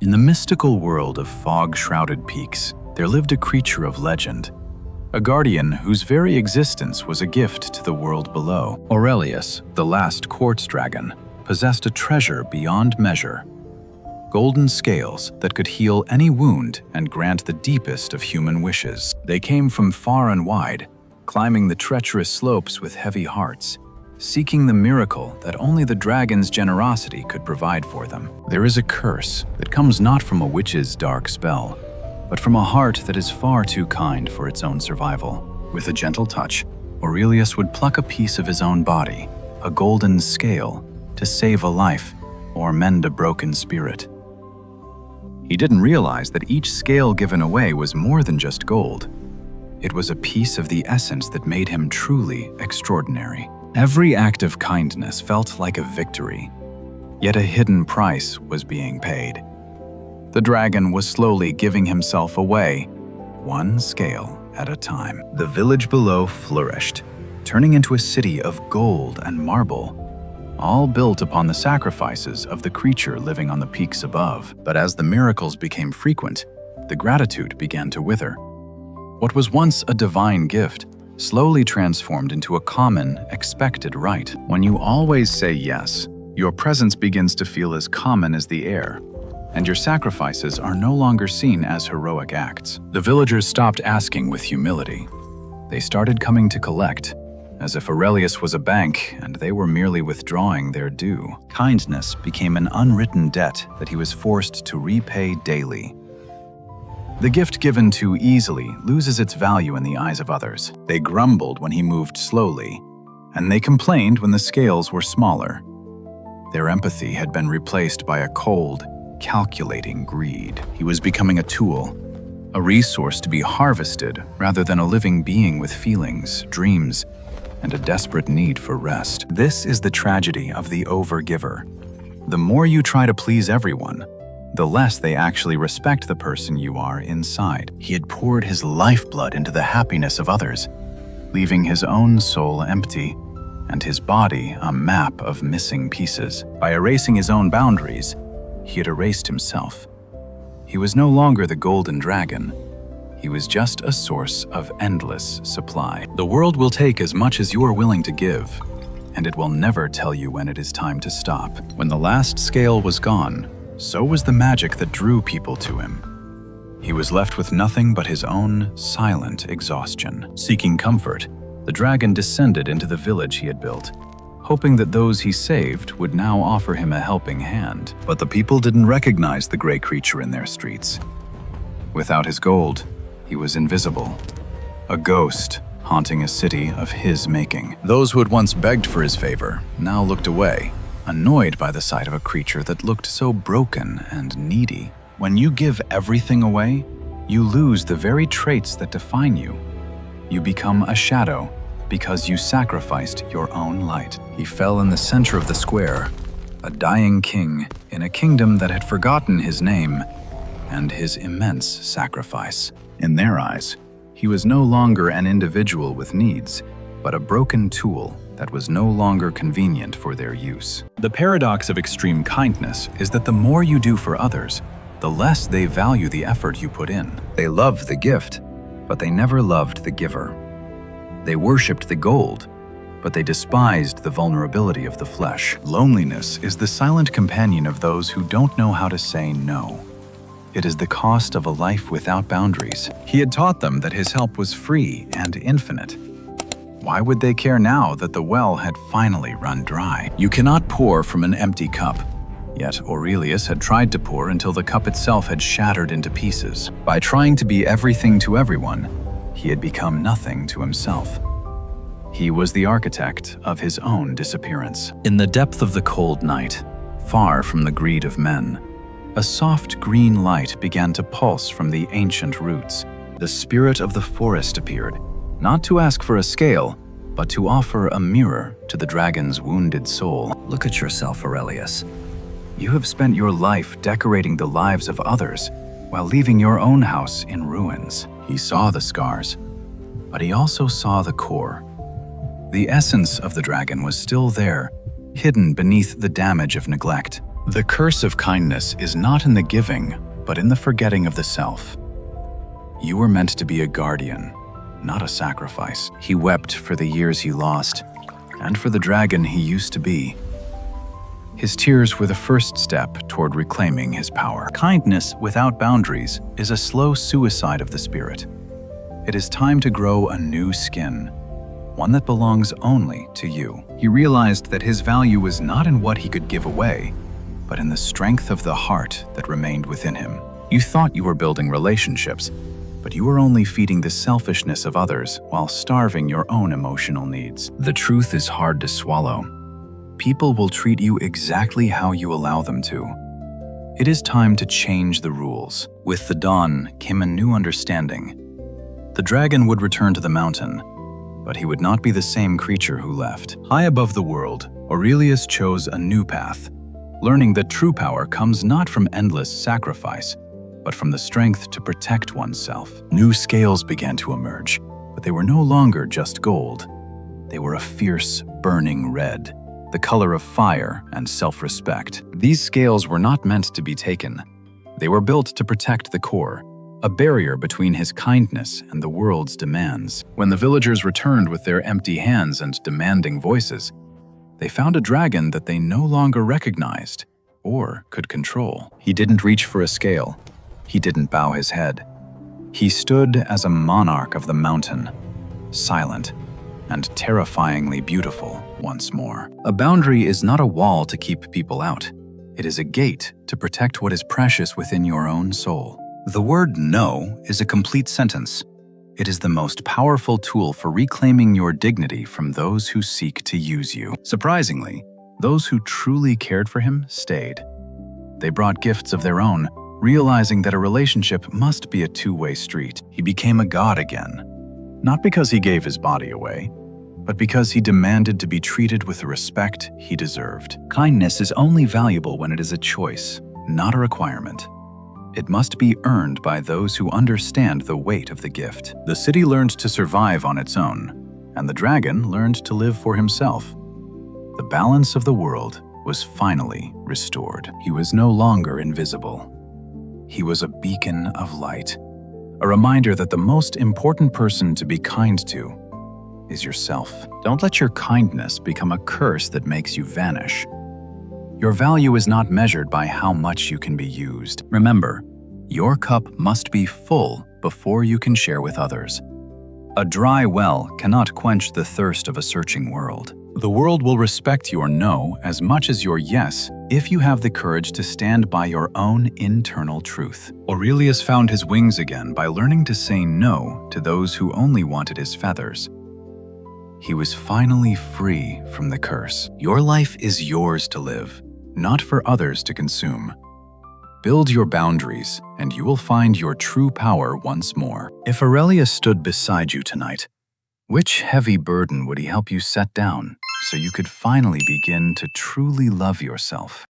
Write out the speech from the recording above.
In the mystical world of fog-shrouded peaks, there lived a creature of legend, a guardian whose very existence was a gift to the world below. Aurelius, the last Quartz Dragon, possessed a treasure beyond measure: golden scales that could heal any wound and grant the deepest of human wishes. They came from far and wide, climbing the treacherous slopes with heavy hearts, seeking the miracle that only the dragon's generosity could provide for them. There is a curse that comes not from a witch's dark spell, but from a heart that is far too kind for its own survival. With a gentle touch, Aurelius would pluck a piece of his own body, a golden scale, to save a life or mend a broken spirit. He didn't realize that each scale given away was more than just gold. It was a piece of the essence that made him truly extraordinary. Every act of kindness felt like a victory, yet a hidden price was being paid. The dragon was slowly giving himself away, one scale at a time. The village below flourished, turning into a city of gold and marble, all built upon the sacrifices of the creature living on the peaks above. But as the miracles became frequent, the gratitude began to wither. What was once a divine gift slowly transformed into a common, expected right. When you always say yes, your presence begins to feel as common as the air, and your sacrifices are no longer seen as heroic acts. The villagers stopped asking with humility. They started coming to collect, as if Aurelius was a bank and they were merely withdrawing their due. Kindness became an unwritten debt that he was forced to repay daily. The gift given too easily loses its value in the eyes of others. They grumbled when he moved slowly, and they complained when the scales were smaller. Their empathy had been replaced by a cold, calculating greed. He was becoming a tool, a resource to be harvested rather than a living being with feelings, dreams, and a desperate need for rest. This is the tragedy of the overgiver. The more you try to please everyone, the less they actually respect the person you are inside. He had poured his lifeblood into the happiness of others, leaving his own soul empty and his body a map of missing pieces. By erasing his own boundaries, he had erased himself. He was no longer the golden dragon. He was just a source of endless supply. The world will take as much as you are willing to give, and it will never tell you when it is time to stop. When the last scale was gone, so was the magic that drew people to him. He was left with nothing but his own silent exhaustion. Seeking comfort, the dragon descended into the village he had built, hoping that those he saved would now offer him a helping hand. But the people didn't recognize the gray creature in their streets. Without his gold, he was invisible, a ghost haunting a city of his making. Those who had once begged for his favor now looked away, annoyed by the sight of a creature that looked so broken and needy. When you give everything away, you lose the very traits that define you. You become a shadow because you sacrificed your own light. He fell in the center of the square, a dying king in a kingdom that had forgotten his name and his immense sacrifice. In their eyes, he was no longer an individual with needs, but a broken tool that was no longer convenient for their use. The paradox of extreme kindness is that the more you do for others, the less they value the effort you put in. They loved the gift, but they never loved the giver. They worshipped the gold, but they despised the vulnerability of the flesh. Loneliness is the silent companion of those who don't know how to say no. It is the cost of a life without boundaries. He had taught them that his help was free and infinite. Why would they care now that the well had finally run dry? You cannot pour from an empty cup. Yet Aurelius had tried to pour until the cup itself had shattered into pieces. By trying to be everything to everyone, he had become nothing to himself. He was the architect of his own disappearance. In the depth of the cold night, far from the greed of men, a soft green light began to pulse from the ancient roots. The spirit of the forest appeared, not to ask for a scale, but to offer a mirror to the dragon's wounded soul. Look at yourself, Aurelius. You have spent your life decorating the lives of others while leaving your own house in ruins. He saw the scars, but he also saw the core. The essence of the dragon was still there, hidden beneath the damage of neglect. The curse of kindness is not in the giving, but in the forgetting of the self. You were meant to be a guardian, not a sacrifice. He wept for the years he lost, and for the dragon he used to be. His tears were the first step toward reclaiming his power. Kindness without boundaries is a slow suicide of the spirit. It is time to grow a new skin, one that belongs only to you. He realized that his value was not in what he could give away, but in the strength of the heart that remained within him. You thought you were building relationships, but you were only feeding the selfishness of others while starving your own emotional needs. The truth is hard to swallow. People will treat you exactly how you allow them to. It is time to change the rules. With the dawn came a new understanding. The dragon would return to the mountain, but he would not be the same creature who left. High above the world, Aurelius chose a new path, learning that true power comes not from endless sacrifice, but from the strength to protect oneself. New scales began to emerge, but they were no longer just gold. They were a fierce, burning red, the color of fire and self-respect. These scales were not meant to be taken. They were built to protect the core, a barrier between his kindness and the world's demands. When the villagers returned with their empty hands and demanding voices, they found a dragon that they no longer recognized or could control. He didn't reach for a scale. He didn't bow his head. He stood as a monarch of the mountain, silent and terrifyingly beautiful once more. A boundary is not a wall to keep people out. It is a gate to protect what is precious within your own soul. The word no is a complete sentence. It is the most powerful tool for reclaiming your dignity from those who seek to use you. Surprisingly, those who truly cared for him stayed. They brought gifts of their own, realizing that a relationship must be a two-way street. He became a god again, not because he gave his body away, but because he demanded to be treated with the respect he deserved. Kindness is only valuable when it is a choice, not a requirement. It must be earned by those who understand the weight of the gift. The city learned to survive on its own, and the dragon learned to live for himself. The balance of the world was finally restored. He was no longer invisible. He was a beacon of light, a reminder that the most important person to be kind to is yourself. Don't let your kindness become a curse that makes you vanish. Your value is not measured by how much you can be used. Remember, your cup must be full before you can share with others. A dry well cannot quench the thirst of a searching world. The world will respect your no as much as your yes if you have the courage to stand by your own internal truth. Aurelius found his wings again by learning to say no to those who only wanted his feathers. He was finally free from the curse. Your life is yours to live, not for others to consume. Build your boundaries, and you will find your true power once more. If Aurelius stood beside you tonight, which heavy burden would he help you set down so you could finally begin to truly love yourself?